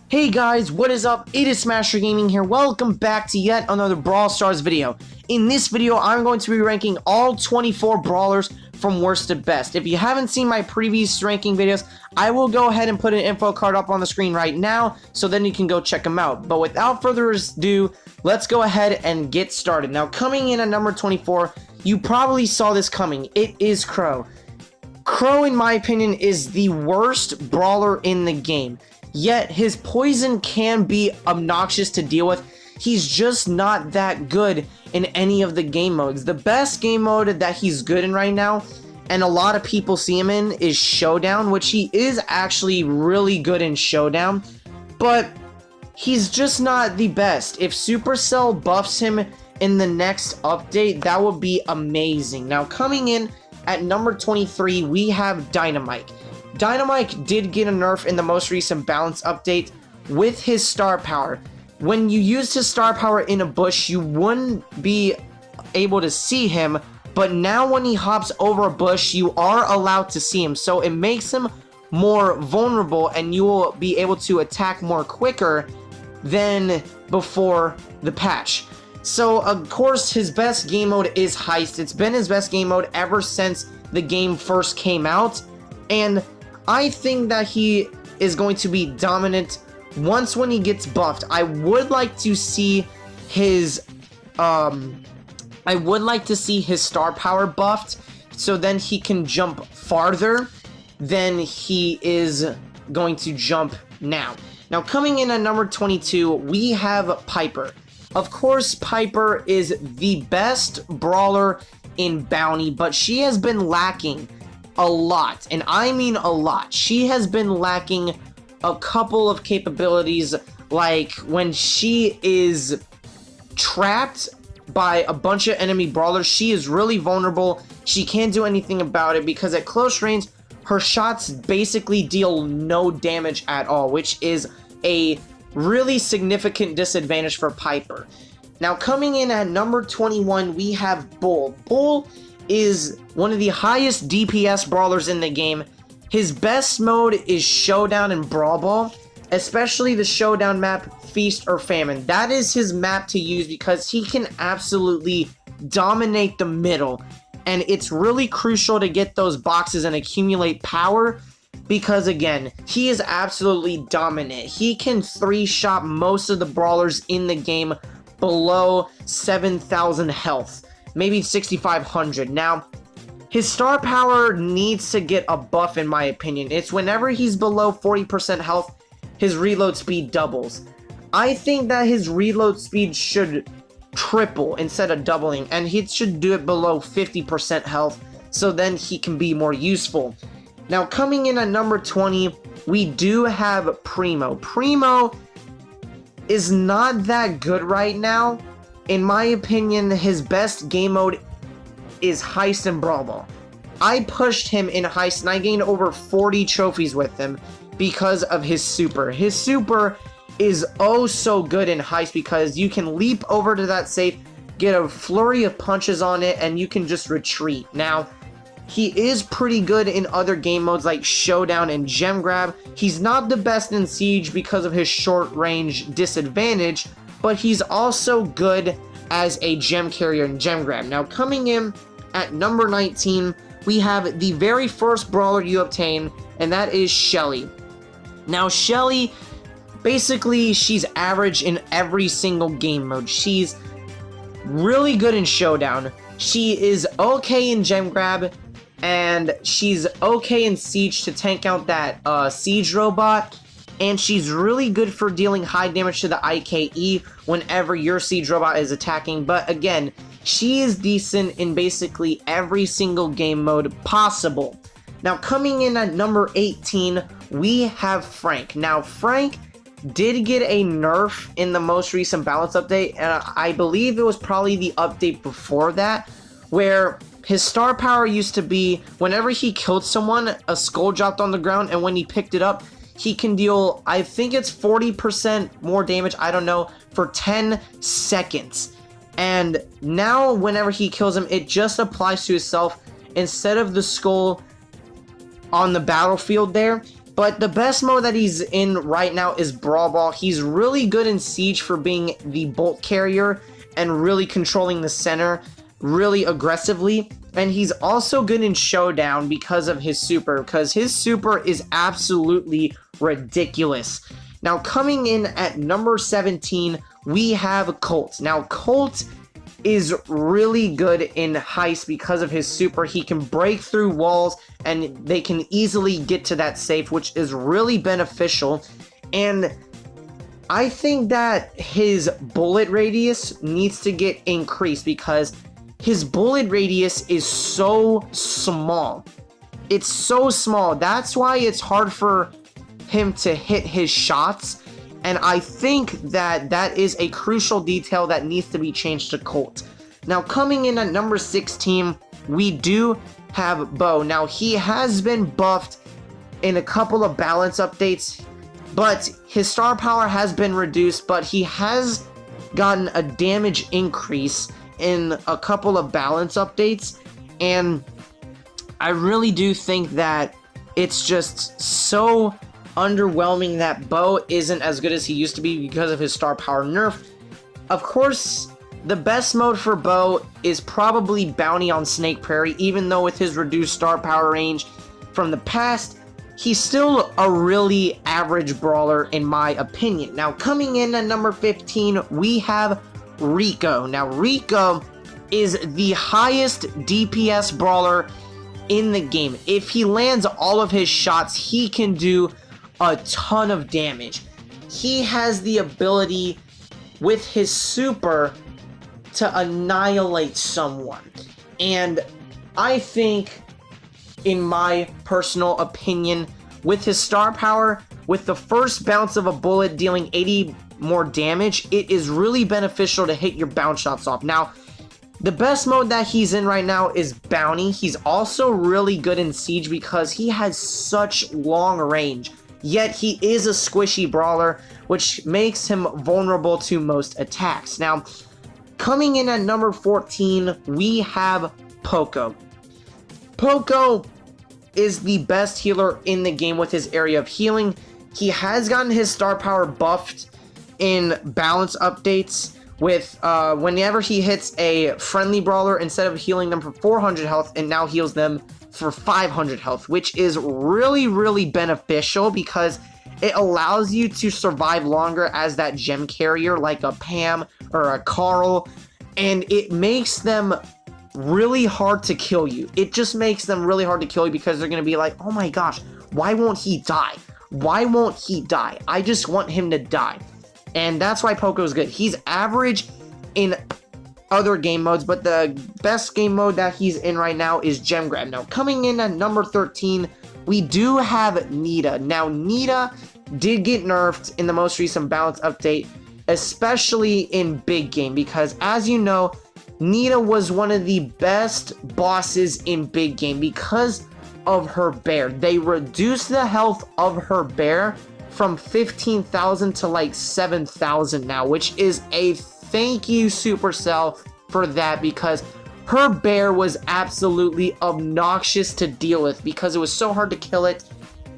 Hey guys, what is up? It is SmasherGaming here. Welcome back to yet another Brawl Stars video. In this video, I'm going to be ranking all 24 brawlers from worst to best. If you haven't seen my previous ranking videos, I will go ahead and put an info card up on the screen right now, so then you can go check them out. But without further ado, let's go ahead and get started. Now, coming in at number 24, you probably saw this coming. It is Crow. Crow, in my opinion, is the worst brawler in the game. Yet, his poison can be obnoxious to deal with. He's just not that good in any of the game modes. The best game mode that he's good in right now, and a lot of people see him in, is Showdown, which he is actually really good in Showdown, but he's just not the best. If Supercell buffs him in the next update, that would be amazing. Now, coming in at number 23, we have Dynamite. Dynamite did get a nerf in the most recent balance update with his star power. When you used his star power in a bush, you wouldn't be able to see him, but now when he hops over a bush, you are allowed to see him. So it makes him more vulnerable and you will be able to attack more quicker than before the patch. So of course his best game mode is Heist. It's been his best game mode ever since the game first came out, and I think that he is going to be dominant once when he gets buffed. I would like to see his star power buffed, so then he can jump farther than he is going to jump now. Now, coming in at number 22, we have Piper. Of course, Piper is the best brawler in Bounty, but she has been lacking a lot, and I mean a lot. She has been lacking a couple of capabilities, like when she is trapped by a bunch of enemy brawlers, she is really vulnerable. She can't do anything about it because at close range, her shots basically deal no damage at all, which is a really significant disadvantage for Piper. Now, coming in at number 21, we have Bull. Bull is one of the highest DPS brawlers in the game. His best mode is Showdown and Brawl Ball, especially the Showdown map, Feast or Famine. That is his map to use because he can absolutely dominate the middle, and it's really crucial to get those boxes and accumulate power because, again, he is absolutely dominant. He can three-shot most of the brawlers in the game below 7,000 health. Maybe 6,500. Now, his star power needs to get a buff, in my opinion. It's whenever he's below 40% health, his reload speed doubles. I think that his reload speed should triple instead of doubling, and he should do it below 50% health, so then he can be more useful. Now, coming in at number 20, we do have Primo. Primo is not that good right now. In my opinion, his best game mode is Heist and Brawl Ball. I pushed him in Heist and I gained over 40 trophies with him because of his super. His super is oh so good in Heist because you can leap over to that safe, get a flurry of punches on it, and you can just retreat. Now, he is pretty good in other game modes like Showdown and Gem Grab. He's not the best in Siege because of his short range disadvantage, but he's also good as a gem carrier in Gem Grab. Now, coming in at number 19, we have the very first brawler you obtain, and that is Shelly. Now, Shelly, basically, she's average in every single game mode. She's really good in Showdown. She is okay in Gem Grab, and she's okay in Siege to tank out that Siege robot. And she's really good for dealing high damage to the IKE whenever your Siege robot is attacking. But again, she is decent in basically every single game mode possible. Now, coming in at number 18, we have Frank. Now, Frank did get a nerf in the most recent balance update, and I believe it was probably the update before that, where his star power used to be whenever he killed someone, a skull dropped on the ground, and when he picked it up, he can deal, I think it's 40% more damage, I don't know, for 10 seconds. And now, whenever he kills him, it just applies to himself. Instead of the skull on the battlefield there, But the best mode that he's in right now is Brawl Ball. He's really good in Siege for being the bolt carrier and really controlling the center really aggressively. And he's also good in Showdown because of his super, because his super is absolutely ridiculous. Now, coming in at number 17, we have Colt. Now, Colt is really good in Heist because of his super. He can break through walls and they can easily get to that safe, which is really beneficial. And I think that his bullet radius needs to get increased because his bullet radius is so small. It's so small. That's why it's hard for him to hit his shots. And I think that that is a crucial detail that needs to be changed to Colt. Now, coming in at number 16, we do have Bo. Now, he has been buffed in a couple of balance updates, but his star power has been reduced, but he has gotten a damage increase in a couple of balance updates. And I really do think that it's just so underwhelming that Bo isn't as good as he used to be because of his star power nerf. Of course, the best mode for Bo is probably Bounty on Snake Prairie, even though with his reduced star power range from the past, he's still a really average brawler in my opinion. Now, coming in at number 15, we have Rico. Now, Rico is the highest DPS brawler in the game. If he lands all of his shots, he can do a ton of damage. He has the ability with his super to annihilate someone. And I think, in my personal opinion, with his star power, with the first bounce of a bullet dealing 80 more damage, it is really beneficial to hit your bounce shots off. Now, the best mode that he's in right now is Bounty. He's also really good in Siege because he has such long range. Yet he is a squishy brawler, which makes him vulnerable to most attacks. Now, coming in at number 14, we have Poco. Poco is the best healer in the game with his area of healing. He has gotten his star power buffed in balance updates with whenever he hits a friendly brawler, instead of healing them for 400 health, it now heals them for 500 health, which is really, really beneficial because it allows you to survive longer as that gem carrier like a Pam or a Carl, and it makes them really hard to kill you. It just makes them really hard to kill you because they're going to be like, oh my gosh, why won't he die? Why won't he die? I just want him to die. And that's why Poco is good. He's average in other game modes, but the best game mode that he's in right now is Gem Grab. Now, coming in at number 13, we do have Nita. Now, Nita did get nerfed in the most recent balance update, especially in big game, because as you know, Nita was one of the best bosses in big game because of her bear. They reduced the health of her bear from 15,000 to like 7,000 now, which is a thank you, Supercell, for that, because her bear was absolutely obnoxious to deal with because it was so hard to kill it.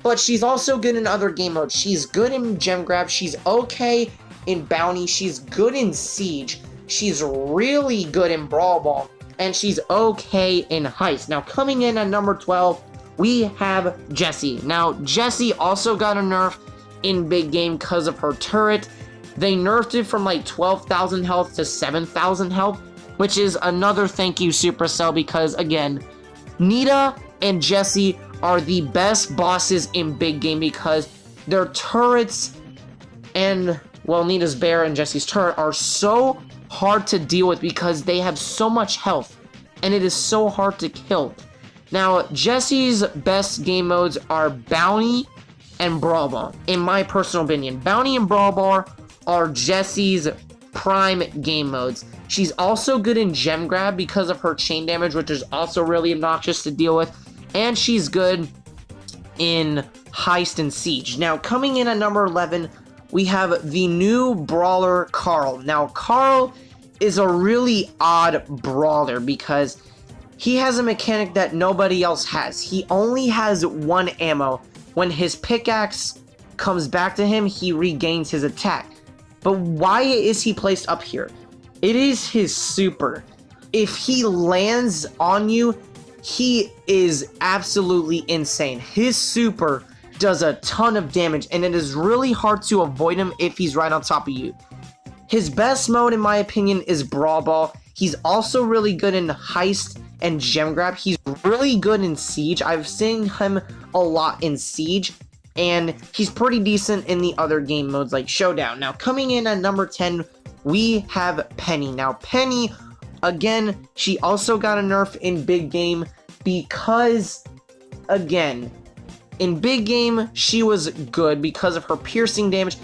But she's also good in other game modes. She's good in Gem Grab. She's okay in Bounty. She's good in Siege. She's really good in Brawl Ball. And she's okay in Heist. Now, coming in at number 12, we have Jessie. Now, Jessie also got a nerf in big game because of her turret. They nerfed it from like 12,000 health to 7,000 health, which is another thank you, Supercell, because again, Nita and Jessie are the best bosses in big game because their turrets and, well, Nita's bear and Jessie's turret are so hard to deal with because they have so much health and it is so hard to kill. Now, Jessie's best game modes are Bounty and Brawl Ball, in my personal opinion. Bounty and Brawl Ball are Jessie's prime game modes. She's also good in Gem Grab because of her chain damage, which is also really obnoxious to deal with. And she's good in Heist and Siege. Now, coming in at number 11, we have the new brawler, Carl. Now, Carl is a really odd brawler because he has a mechanic that nobody else has. He only has one ammo, when his pickaxe comes back to him, he regains his attack. But why is he placed up here? It is his super. If he lands on you, he is absolutely insane. His super does a ton of damage, and it is really hard to avoid him if he's right on top of you. His best mode, in my opinion, is Brawl Ball. He's also really good in Heist and Gem Grab. He's really good in Siege. I've seen him a lot in Siege, and he's pretty decent in the other game modes like Showdown. Now, coming in at number 10, we have Penny. Now, Penny, again, she also got a nerf in Big Game because, again, in Big Game, she was good because of her piercing damage,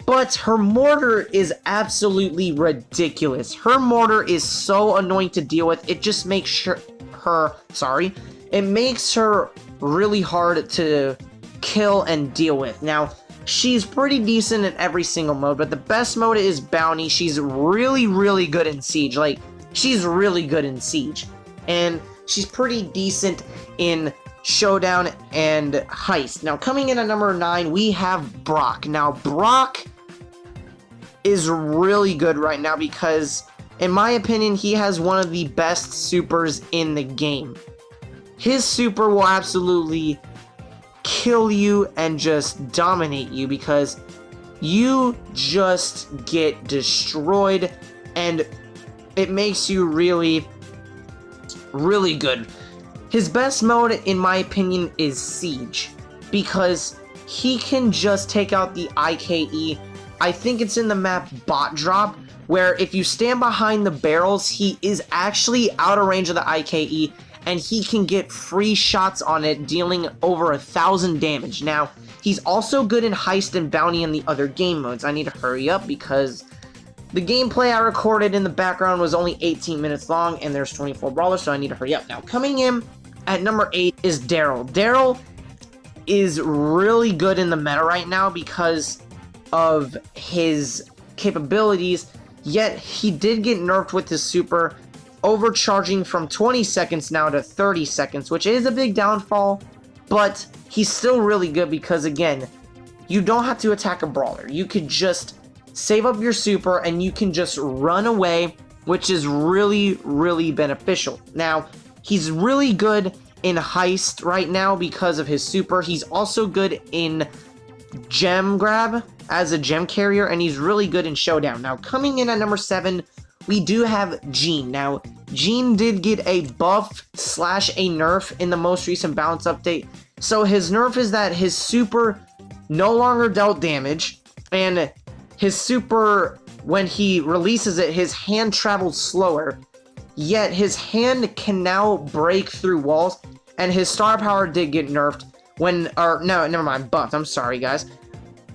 but her mortar is absolutely ridiculous. Her mortar is so annoying to deal with. It just makes it makes her really hard to kill and deal with. Now, she's pretty decent in every single mode, but the best mode is Bounty. She's really, really good in Siege. Like, she's really good in Siege. And she's pretty decent in Showdown and Heist. Now, coming in at number 9, we have Brock. Now, Brock is really good right now because, in my opinion, he has one of the best supers in the game. His super will absolutely kill you and just dominate you because you just get destroyed, and it makes you really, really good. His best mode, in my opinion, is Siege because he can just take out the IKE. I think it's in the map Bot Drop, where if you stand behind the barrels, he is actually out of range of the IKE, and he can get free shots on it, dealing over 1,000 damage. Now, he's also good in Heist and Bounty and the other game modes. I need to hurry up because the gameplay I recorded in the background was only 18 minutes long, and there's 24 brawlers, so I need to hurry up. Now, coming in at number 8 is Daryl. Daryl is really good in the meta right now because of his capabilities, yet he did get nerfed with his super, overcharging from 20 seconds now to 30 seconds, which is a big downfall, but he's still really good because, again, you don't have to attack a brawler. You could just save up your super and you can just run away, which is really, really beneficial. Now, he's really good in Heist right now because of his super. He's also good in Gem Grab as a gem carrier, and he's really good in Showdown. Now, coming in at number 7, we do have Gene. Now, Gene did get a buff / a nerf in the most recent balance update. So his nerf is that his super no longer dealt damage, and his super, when he releases it, his hand travels slower, yet his hand can now break through walls, and his star power did get nerfed buffed. I'm sorry, guys.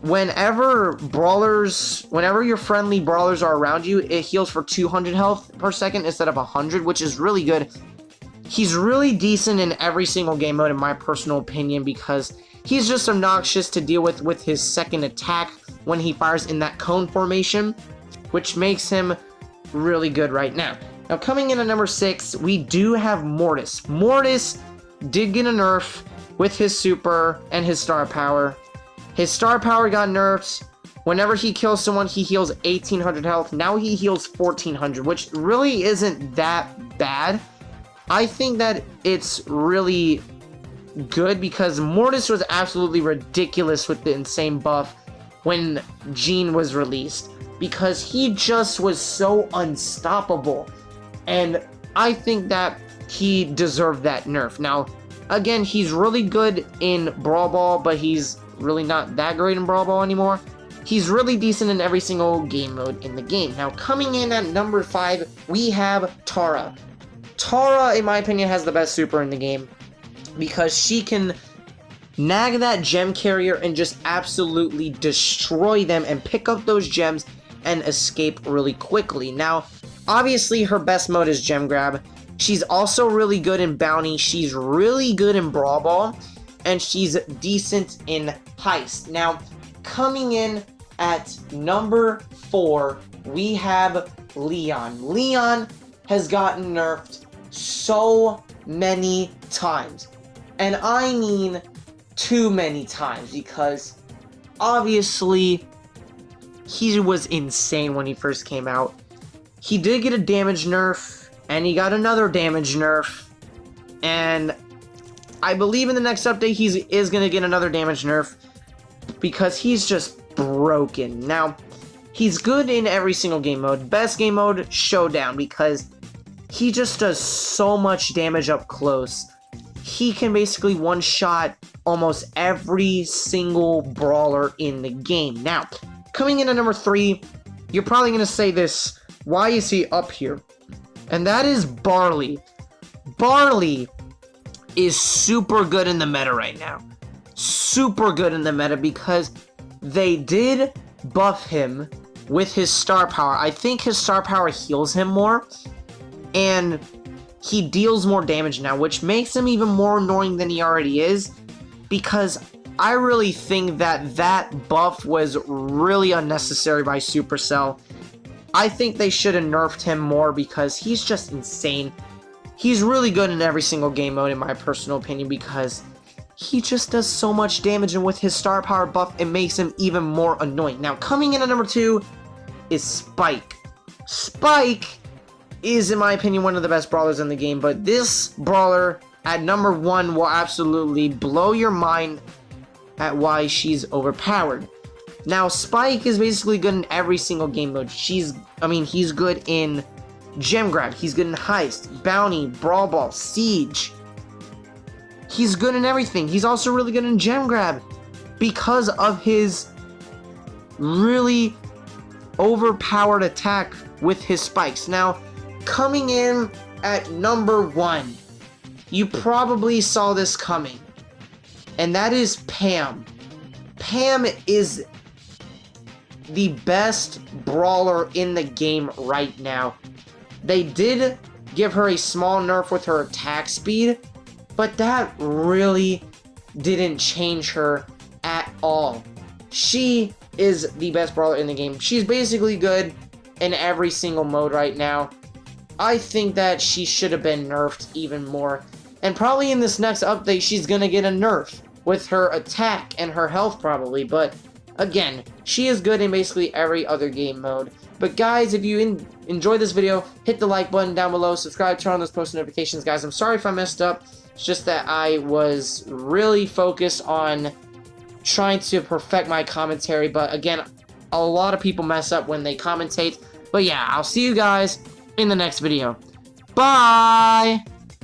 Whenever your friendly brawlers are around you, it heals for 200 health per second instead of 100, which is really good. He's really decent in every single game mode, in my personal opinion, because he's just obnoxious to deal with his second attack when he fires in that cone formation, which makes him really good right now. Now, coming in at number 6, we do have Mortis. Mortis did get a nerf with his super and his star power. His star power got nerfed. Whenever he kills someone, he heals 1,800 health. Now he heals 1,400, which really isn't that bad. I think that it's really good because Mortis was absolutely ridiculous with the insane buff when Gene was released, because he just was so unstoppable, and I think that he deserved that nerf. Now, again, he's really good in Brawl Ball, but he's really not that great in Brawl Ball anymore. He's really decent in every single game mode in the game. Now, coming in at number 5, we have Tara. Tara, in my opinion, has the best super in the game because she can nag that gem carrier and just absolutely destroy them and pick up those gems and escape really quickly. Now, obviously, her best mode is Gem Grab. She's also really good in Bounty. She's really good in Brawl Ball, and she's decent in Heist. Now, coming in at number 4, we have Leon. Leon has gotten nerfed so many times, and I mean too many times because obviously he was insane when he first came out. He did get a damage nerf, and he got another damage nerf, and I believe in the next update he is going to get another damage nerf because he's just broken. Now, he's good in every single game mode. Best game mode, Showdown, because he just does so much damage up close. He can basically one-shot almost every single brawler in the game. Now, coming in at number 3, you're probably going to say this, why is he up here? And that is Barley. Barley is super good in the meta right now. Super good in the meta because they did buff him with his star power. I think his star power heals him more, and he deals more damage now, which makes him even more annoying than he already is, because I really think that that buff was really unnecessary by Supercell. I think they should have nerfed him more because he's just insane. He's really good in every single game mode in my personal opinion because he just does so much damage, and with his star power buff, it makes him even more annoying. Now, coming in at number 2 is Spike. Spike is, in my opinion, one of the best brawlers in the game, but this brawler at number 1 will absolutely blow your mind at why she's overpowered. Now, Spike is basically good in every single game mode. He's good in Gem Grab, he's good in Heist, Bounty, Brawl Ball, Siege. He's good in everything. He's also really good in Gem Grab because of his really overpowered attack with his spikes. Now, coming in at number 1, you probably saw this coming, and that is Pam. Pam is the best brawler in the game right now. They did give her a small nerf with her attack speed, but that really didn't change her at all. She is the best brawler in the game. She's basically good in every single mode right now. I think that she should have been nerfed even more. And probably in this next update, she's gonna get a nerf with her attack and her health probably. But again, she is good in basically every other game mode. But guys, if you enjoyed this video, hit the like button down below, subscribe, turn on those post notifications. Guys, I'm sorry if I messed up. It's just that I was really focused on trying to perfect my commentary. But again, a lot of people mess up when they commentate. But yeah, I'll see you guys in the next video. Bye!